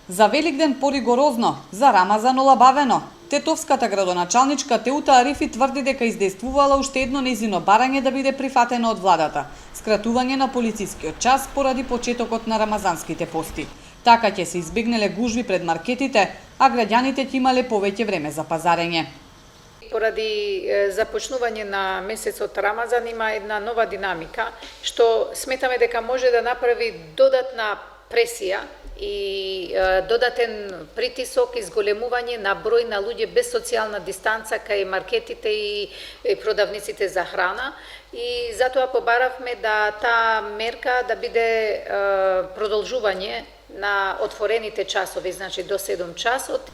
За Великден поригорозно, за Рамазан олабавено. Тетовската градоначалничка Теута Арифи тврди дека издействувала уште едно нејзино барање да биде прифатено од владата – скратување на полицискиот час поради почетокот на рамазанските пости. Така ќе се избегнеле гужви пред маркетите, а граѓаните ќе имале повеќе време за пазарење. Поради започнување на месецот Рамазан има една нова динамика, што сметаме дека може да направи додатна пресија и додатен притисок и зголемување на број на луѓе без социјална дистанца кај маркетите и продавниците за храна. И затоа побаравме да таа мерка да биде продолжување на отворените часови, значи до 7 часот.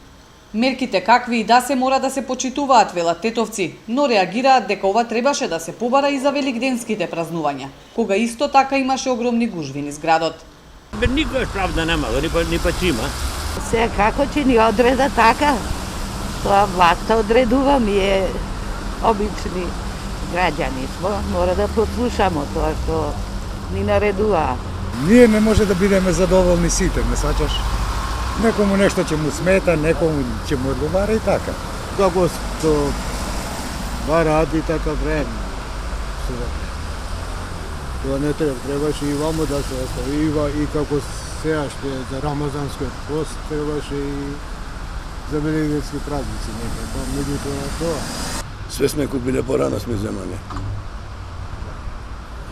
Мерките какви и да се мора да се почитуваат, велат тетовци, но реагираат дека ова требаше да се побара и за великденските празнувања, кога исто така имаше огромни гужви низ градот. Никој правда немало, ни па има. Се како ќе ни одреда така? Тоа власта одредува, ние обични граѓани смо, мора да послушамо тоа што ни наредува. Ние не може да бидеме задоволни сите, ме сваќаш? Некому нешто ќе му смета, некому ќе му одговара и така. Како што ради така време. Тоа не требаше и вамо да се оставива и како сега што е за Рамазанскиот пост, требаше и за великденски празници некако, меѓутоа тоа. Све сме купиле порано, сме земале.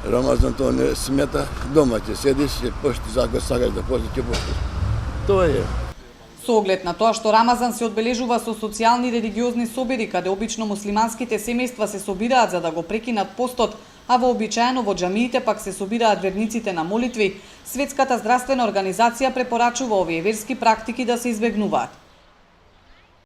Рамазан тоа не смета, дома ќе седиш, ќе пошти, ако сакаш да поштиш, ќе поштиш. Тоа е. Со оглед на тоа што Рамазан се одбележува со социјални и религиозни собири, каде обично муслиманските семејства се собираат за да го прекинат постот, а вообичаено во џамиите пак се собираат верниците на молитви, Светската здравствена организација препорачува овие верски практики да се избегнуваат.